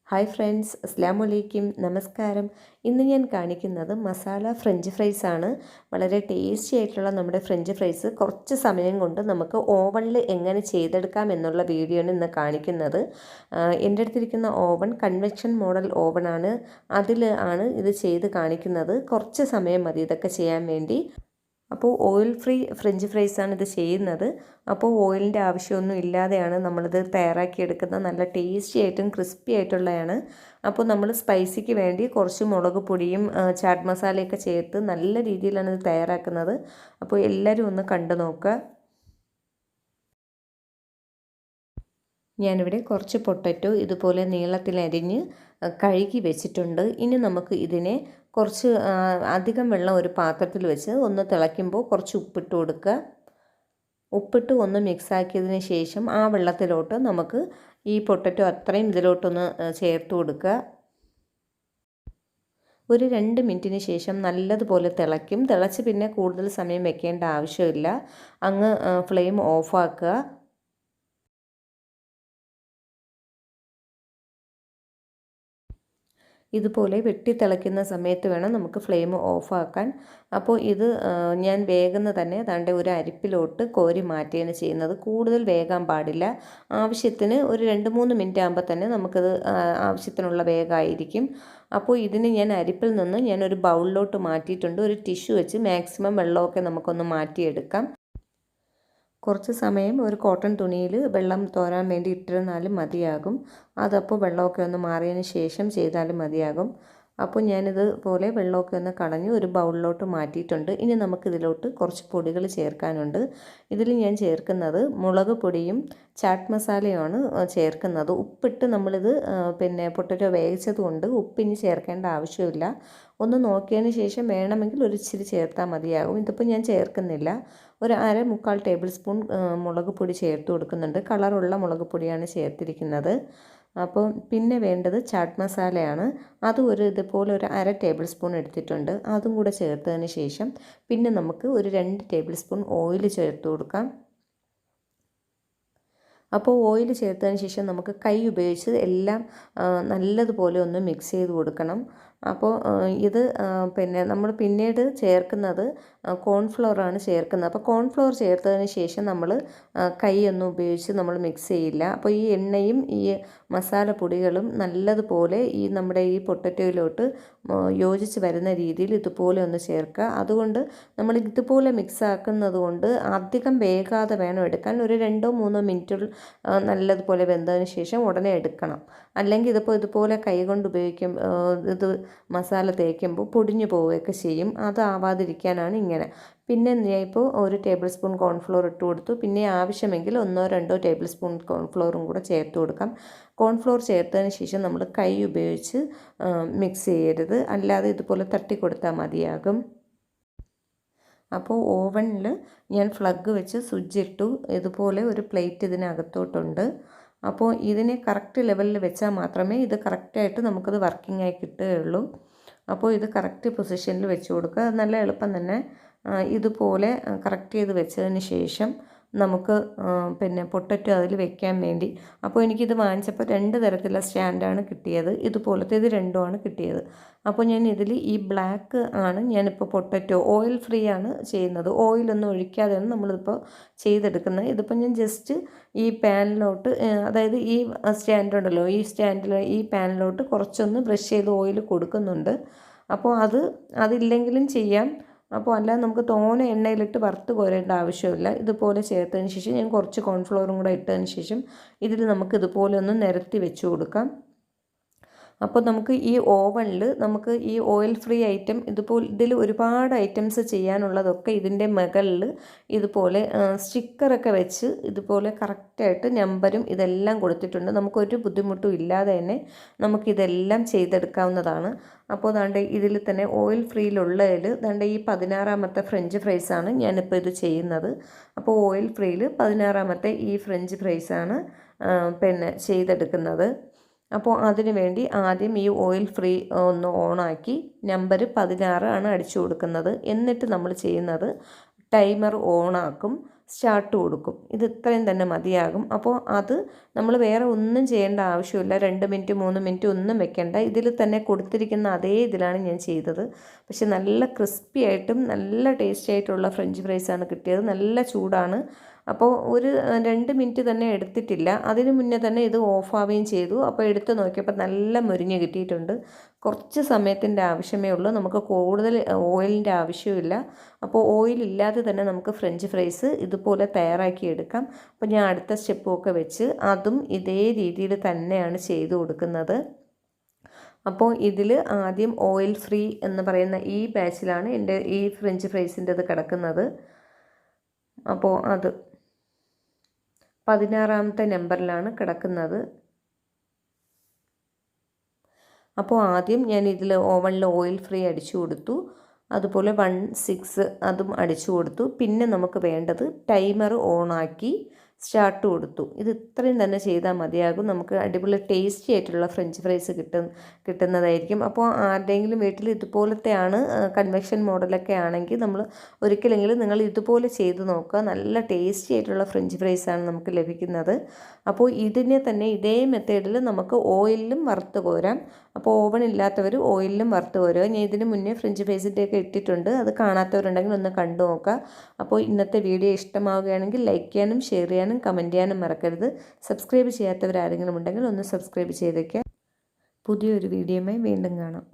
Hi friends, അസ്സാം വലൈക്കും, നമസ്കാരം. ഇന്ന് ഞാൻ കാണിക്കുന്നത് മസാല ഫ്രഞ്ച് ഫ്രൈസ് ആണ്. വളരെ ടേസ്റ്റി ആയിട്ടുള്ള നമ്മുടെ ഫ്രഞ്ച് ഫ്രൈസ് കുറച്ച് സമയം കൊണ്ട് നമുക്ക് ഓവനിൽ എങ്ങനെ ചെയ്തെടുക്കാം എന്നുള്ള വീഡിയോ ആണ് ഇന്ന് കാണിക്കുന്നത്. എൻ്റെ അടുത്തിരിക്കുന്ന ഓവൻ കൺവെക്ഷൻ മോഡൽ ഓവനാണ്. അതിൽ ആണ് ഇത് ചെയ്ത് കാണിക്കുന്നത്. കുറച്ച് സമയം മതി ഇതൊക്കെ ചെയ്യാൻ വേണ്ടി. അപ്പോൾ ഓയിൽ ഫ്രീ ഫ്രഞ്ച് ഫ്രൈസാണ് ഇത് ചെയ്യുന്നത്. അപ്പോൾ ഓയിലിൻ്റെ ആവശ്യമൊന്നും ഇല്ലാതെയാണ് നമ്മളിത് തയ്യാറാക്കിയെടുക്കുന്നത്. നല്ല ടേസ്റ്റി ആയിട്ടും ക്രിസ്പി ആയിട്ടുള്ളതാണ്. അപ്പോൾ നമ്മൾ സ്പൈസിക്ക് വേണ്ടി കുറച്ച് മുളക് പൊടിയും ചാറ്റ് മസാലയൊക്കെ ചേർത്ത് നല്ല രീതിയിലാണ് ഇത് തയ്യാറാക്കുന്നത്. അപ്പോൾ എല്ലാവരും ഒന്ന് കണ്ടു നോക്കുക. ഞാനിവിടെ കുറച്ച് പൊട്ടറ്റോ ഇതുപോലെ നീളത്തിൽ അരിഞ്ഞ് കഴുകി വെച്ചിട്ടുണ്ട്. ഇനി നമുക്ക് ഇതിനെ കുറച്ച് അധികം വെള്ളം ഒരു പാത്രത്തിൽ വെച്ച് ഒന്ന് തിളയ്ക്കുമ്പോൾ കുറച്ച് ഉപ്പിട്ട് കൊടുക്കുക. ഉപ്പിട്ട് ഒന്ന് മിക്സാക്കിയതിന് ശേഷം ആ വെള്ളത്തിലോട്ട് നമുക്ക് ഈ പൊട്ടറ്റോ അത്രയും ഇതിലോട്ടൊന്ന് ചേർത്ത് കൊടുക്കുക. ഒരു 2 മിനിറ്റിന് ശേഷം നല്ലതുപോലെ തിളയ്ക്കും. തിളച്ച് പിന്നെ കൂടുതൽ സമയം വെക്കേണ്ട ആവശ്യമില്ല. അങ്ങ് ഫ്ലെയിം ഓഫാക്കുക. ഇതുപോലെ വെട്ടി തിളയ്ക്കുന്ന സമയത്ത് വേണം നമുക്ക് ഫ്ലെയിം ഓഫാക്കാൻ. അപ്പോൾ ഇത് ഞാൻ വേഗം തന്നെ ദാണ്ടെ ഒരു അരിപ്പിലോട്ട് കോരി മാറ്റുകയാണ് ചെയ്യുന്നത്. കൂടുതൽ വേകാൻ പാടില്ല. ആവശ്യത്തിന് ഒരു 2-3 മിനിറ്റ് ആകുമ്പോൾ തന്നെ നമുക്കത് ആവശ്യത്തിനുള്ള വേഗമായിരിക്കും. അപ്പോൾ ഇതിന് ഞാൻ അരിപ്പിൽ നിന്ന് ഞാനൊരു ബൗളിലോട്ട് മാറ്റിയിട്ടുണ്ട്. ഒരു ടിഷ്യൂ വെച്ച് മാക്സിമം വെള്ളമൊക്കെ നമുക്കൊന്ന് മാറ്റിയെടുക്കാം. കുറച്ച് സമയം ഒരു കോട്ടൺ തുണിയിൽ വെള്ളം തോരാൻ വേണ്ടി ഇട്ടിരുന്നാലും മതിയാകും. അതപ്പോൾ വെള്ളമൊക്കെ ഒന്ന് മാറിയതിന് ശേഷം ചെയ്താലും മതിയാകും. അപ്പോൾ ഞാനിതുപോലെ വെള്ളമൊക്കെ ഒന്ന് കളഞ്ഞ് ഒരു ബൗളിലോട്ട് മാറ്റിയിട്ടുണ്ട്. ഇനി നമുക്കിതിലോട്ട് കുറച്ച് പൊടികൾ ചേർക്കാനുണ്ട്. ഇതിൽ ഞാൻ ചേർക്കുന്നത് മുളക് പൊടിയും ചാറ്റ് മസാലയുമാണ് ചേർക്കുന്നത്. ഉപ്പിട്ട് നമ്മളിത് പൊട്ടറ്റോ വേവിച്ചത് കൊണ്ട് ഉപ്പിനി ചേർക്കേണ്ട ആവശ്യമില്ല. ഒന്ന് നോക്കിയതിന് ശേഷം വേണമെങ്കിൽ ഒരു ഇച്ചിരി ചേർത്താൽ മതിയാകും. ഇതിപ്പോൾ ഞാൻ ചേർക്കുന്നില്ല. ഒരു 1/4 ടേബിൾ സ്പൂൺ മുളക് പൊടി ചേർത്ത് കൊടുക്കുന്നുണ്ട്. കളറുള്ള മുളക് പൊടിയാണ് ചേർത്തിരിക്കുന്നത്. അപ്പോൾ പിന്നെ വേണ്ടത് ചാറ്റ് മസാലയാണ്. അതും ഇതുപോലെ ഒരു 1/2 ടേബിൾ സ്പൂൺ എടുത്തിട്ടുണ്ട്. അതും കൂടെ ചേർത്തതിന് ശേഷം പിന്നെ നമുക്ക് ഒരു 2 ടേബിൾ സ്പൂൺ ഓയിൽ ചേർത്ത് കൊടുക്കാം. അപ്പോൾ ഓയിൽ ചേർത്തതിന് ശേഷം നമുക്ക് കൈ ഉപയോഗിച്ച് എല്ലാം നല്ലതുപോലെ ഒന്ന് മിക്സ് ചെയ്ത് കൊടുക്കണം. അപ്പോൾ ഇത് നമ്മൾ പിന്നീട് ചേർക്കുന്നത് കോൺഫ്ലവറാണ് ചേർക്കുന്നത്. അപ്പോൾ കോൺഫ്ലവർ ചേർത്തതിന് ശേഷം നമ്മൾ കൈയൊന്നും ഉപയോഗിച്ച് നമ്മൾ മിക്സ് ചെയ്യില്ല. അപ്പോൾ ഈ എണ്ണയും ഈ മസാലപ്പൊടികളും നല്ലതുപോലെ നമ്മുടെ ഈ പൊട്ടറ്റോയിലോട്ട് യോജിച്ച് വരുന്ന രീതിയിൽ ഇതുപോലെ ഒന്ന് ചേർക്കുക. അതുകൊണ്ട് നമ്മൾ ഇതുപോലെ മിക്സ് ആക്കുന്നത് കൊണ്ട് അധികം വേകാതെ വേണം എടുക്കാൻ. ഒരു 2-3 മിനിറ്റ് നല്ലതുപോലെ വെന്തതിന് ശേഷം ഉടനെ എടുക്കണം. അല്ലെങ്കിൽ ഇതുപോലെ കൈ കൊണ്ട് ഇത് മസാല തേക്കുമ്പോൾ പൊടിഞ്ഞു പോവുകയൊക്കെ ചെയ്യും. അതാവാതിരിക്കാനാണ് ഇങ്ങനെ. പിന്നെ ഞാൻ ഇപ്പോൾ ഒരു ടേബിൾ സ്പൂൺ കോൺഫ്ലോർ ഇട്ട് കൊടുത്തു. പിന്നെ ആവശ്യമെങ്കിൽ 1-2 ടേബിൾ സ്പൂൺ കോൺഫ്ലോറും കൂടെ ചേർത്ത് കൊടുക്കാം. കോൺഫ്ലോർ ചേർത്തതിന് ശേഷം നമ്മൾ കൈ ഉപയോഗിച്ച് മിക്സ് ചെയ്യരുത്. അല്ലാതെ ഇതുപോലെ തട്ടി കൊടുത്താൽ മതിയാകും. അപ്പോൾ ഓവനിൽ ഞാൻ ഫ്ലഗ് വെച്ച് സ്വിച്ച് ഇട്ടു. ഇതുപോലെ ഒരു പ്ലേറ്റ് ഇതിനകത്തോട്ടുണ്ട്. അപ്പോൾ ഇതിനെ കറക്റ്റ് ലെവലിൽ വെച്ചാൽ മാത്രമേ ഇത് കറക്റ്റായിട്ട് നമുക്കത് വർക്കിംഗ് ആയി കിട്ടുകയുള്ളൂ. അപ്പോൾ ഇത് കറക്റ്റ് പൊസിഷനിൽ വെച്ച് കൊടുക്കുക. നല്ല എളുപ്പം തന്നെ ഇതുപോലെ കറക്റ്റ് ചെയ്ത് വെച്ചതിന് ശേഷം നമുക്ക് പൊട്ടറ്റോ അതിൽ വെക്കാൻ വേണ്ടി. അപ്പോൾ എനിക്കിത് വാങ്ങിച്ചപ്പോൾ 2 തരത്തിലുള്ള സ്റ്റാൻഡാണ് കിട്ടിയത്. ഇതുപോലത്തെ ഇത് രണ്ടുമാണ് കിട്ടിയത്. അപ്പോൾ ഞാൻ ഇതിൽ ഈ ബ്ലാക്ക് ആണ് ഞാനിപ്പോൾ പൊട്ടറ്റോ ഓയിൽ ഫ്രീ ആണ് ചെയ്യുന്നത്. ഓയിലൊന്നും ഒഴിക്കാതെയാണ് നമ്മളിപ്പോൾ ചെയ്തെടുക്കുന്നത്. ഇതിപ്പോൾ ഞാൻ ജസ്റ്റ് ഈ പാനിലോട്ട്, അതായത് ഈ സ്റ്റാൻഡുണ്ടല്ലോ, ഈ പാനിലോട്ട് കുറച്ചൊന്ന് ബ്രഷ് ചെയ്ത് ഓയിൽ കൊടുക്കുന്നുണ്ട്. അപ്പോൾ അതില്ലെങ്കിലും ചെയ്യാം. അപ്പോൾ അല്ലാതെ നമുക്ക് തോനെ എണ്ണയിലിട്ട് വറുത്ത് കോരേണ്ട ആവശ്യമില്ല. ഇതുപോലെ ചേർത്തതിന് ശേഷം ഞാൻ കുറച്ച് കോൺഫ്ലവറും കൂടെ ഇട്ടതിന് ശേഷം ഇതിൽ നമുക്ക് ഇതുപോലെ ഒന്ന് നിരത്തി വെച്ച് കൊടുക്കാം. അപ്പോൾ നമുക്ക് ഈ ഓവനിൽ നമുക്ക് ഈ ഓയിൽ ഫ്രീ ഐറ്റം ഇതിൽ ഒരുപാട് ഐറ്റംസ് ചെയ്യാനുള്ളതൊക്കെ ഇതിൻ്റെ മുകളിൽ ഇതുപോലെ സ്റ്റിക്കറൊക്കെ വെച്ച് ഇതുപോലെ കറക്റ്റായിട്ട് നമ്പരും ഇതെല്ലാം കൊടുത്തിട്ടുണ്ട്. നമുക്കൊരു ബുദ്ധിമുട്ടും ഇല്ലാതെ തന്നെ നമുക്കിതെല്ലാം ചെയ്തെടുക്കാവുന്നതാണ്. അപ്പോൾ ദാണ്ടെ ഇതിൽ തന്നെ ഓയിൽ ഫ്രീയിലുള്ളതിൽ ദാണ്ടെ ഈ 16ാമത്തെ ഫ്രഞ്ച് ഫ്രൈസാണ് ഞാനിപ്പോൾ ഇത് ചെയ്യുന്നത്. അപ്പോൾ ഓയിൽ ഫ്രീയിൽ 16ാമത്തെ ഈ ഫ്രഞ്ച് ഫ്രൈസാണ് ചെയ്തെടുക്കുന്നത്. അപ്പോൾ അതിനു വേണ്ടി ആദ്യം ഈ ഓയിൽ ഫ്രീ ഒന്ന് ഓണാക്കി നമ്പർ 16 ആണ് അടിച്ചു കൊടുക്കുന്നത്. എന്നിട്ട് നമ്മൾ ചെയ്യുന്നത് ടൈമർ ഓണാക്കും. സ്റ്റാർട്ട് കൊടുക്കും. ഇത് ഇത്രയും തന്നെ മതിയാകും. അപ്പോൾ അത് നമ്മൾ വേറെ ഒന്നും ചെയ്യേണ്ട ആവശ്യമില്ല. 2 മിനിറ്റ് 3 മിനിറ്റ് ഒന്നും വെക്കേണ്ട. ഇതിൽ തന്നെ കൊടുത്തിരിക്കുന്ന അതേ ഇതിലാണ് ഞാൻ ചെയ്തത്. പക്ഷെ നല്ല ക്രിസ്പി ആയിട്ടും നല്ല ടേസ്റ്റി ആയിട്ടുള്ള ഫ്രഞ്ച് ഫ്രൈസാണ് കിട്ടിയത്. നല്ല ചൂടാണ്. അപ്പോൾ ഒരു 2 മിനിറ്റ് തന്നെ എടുത്തിട്ടില്ല. അതിന് മുന്നേ തന്നെ ഇത് ഓഫാവുകയും ചെയ്തു. അപ്പോൾ എടുത്ത് നോക്കിയപ്പോൾ നല്ല മുരിഞ്ഞ് കിട്ടിയിട്ടുണ്ട്. കുറച്ച് സമയത്തിൻ്റെ ആവശ്യമേ ഉള്ളൂ. നമുക്ക് കൂടുതൽ ഓയിലിൻ്റെ ആവശ്യമില്ല. അപ്പോൾ ഓയിലില്ലാതെ തന്നെ നമുക്ക് ഫ്രഞ്ച് ഫ്രൈസ് ഇതുപോലെ തയ്യാറാക്കി എടുക്കാം. അപ്പോൾ ഞാൻ അടുത്ത സ്റ്റെപ്പൊക്കെ വെച്ച് അതും ഇതേ രീതിയിൽ തന്നെയാണ് ചെയ്തു കൊടുക്കുന്നത്. അപ്പോൾ ഇതിൽ ആദ്യം ഓയിൽ ഫ്രീ എന്ന് പറയുന്ന ഈ ബാച്ചിലാണ് എൻ്റെ ഈ ഫ്രഞ്ച് ഫ്രൈസിൻ്റെത് കിടക്കുന്നത്. അപ്പോൾ അത് 16ാമത്തെ നമ്പറിലാണ് കിടക്കുന്നത്. അപ്പോൾ ആദ്യം ഞാൻ ഇതിൽ ഓവനിൽ ഓയിൽ ഫ്രീ അടിച്ചു കൊടുത്തു. അതുപോലെ 1.6 അതും അടിച്ചു കൊടുത്തു. പിന്നെ നമുക്ക് വേണ്ടത് ടൈമർ ഓണാക്കി സ്റ്റാർട്ട് കൊടുത്തു. ഇത് ഇത്രയും തന്നെ ചെയ്താൽ മതിയാകും. നമുക്ക് അടിപൊളി ടേസ്റ്റി ആയിട്ടുള്ള ഫ്രഞ്ച് ഫ്രൈസ് കിട്ടുന്നതായിരിക്കും. അപ്പോൾ ആരുടെയെങ്കിലും വീട്ടിൽ ഇതുപോലത്തെയാണ് കൺവെക്ഷൻ മോഡലൊക്കെ ആണെങ്കിൽ നമ്മൾ ഒരിക്കലെങ്കിലും നിങ്ങൾ ഇതുപോലെ ചെയ്ത് നോക്കുക. നല്ല ടേസ്റ്റി ആയിട്ടുള്ള ഫ്രഞ്ച് ഫ്രൈസാണ് നമുക്ക് ലഭിക്കുന്നത്. അപ്പോൾ ഇതിനെ തന്നെ ഇതേ മെത്തേഡിൽ നമുക്ക് ഓയിലിലും വറുത്ത് കോരാം. അപ്പോൾ ഓവൻ ഇല്ലാത്തവർ ഓയിലിലും വറുത്ത് കോരുക. ഞാൻ ഇതിന് മുന്നേ ഫ്രഞ്ച് ഫ്രൈസിൻ്റെയൊക്കെ ഇട്ടിട്ടുണ്ട്. അത് കാണാത്തവരുണ്ടെങ്കിൽ ഒന്ന് കണ്ടു നോക്കുക. അപ്പോൾ ഇന്നത്തെ വീഡിയോ ഇഷ്ടമാവുകയാണെങ്കിൽ ലൈക്ക് ചെയ്യാനും ഷെയർ ചെയ്യാനും കമൻറ്റ് ചെയ്യാനും മറക്കരുത്. സബ്സ്ക്രൈബ് ചെയ്യാത്തവരാരെങ്കിലും ഉണ്ടെങ്കിൽ ഒന്ന് സബ്സ്ക്രൈബ് ചെയ്തേക്കുക. പുതിയൊരു വീഡിയോയുമായി വീണ്ടും കാണാം.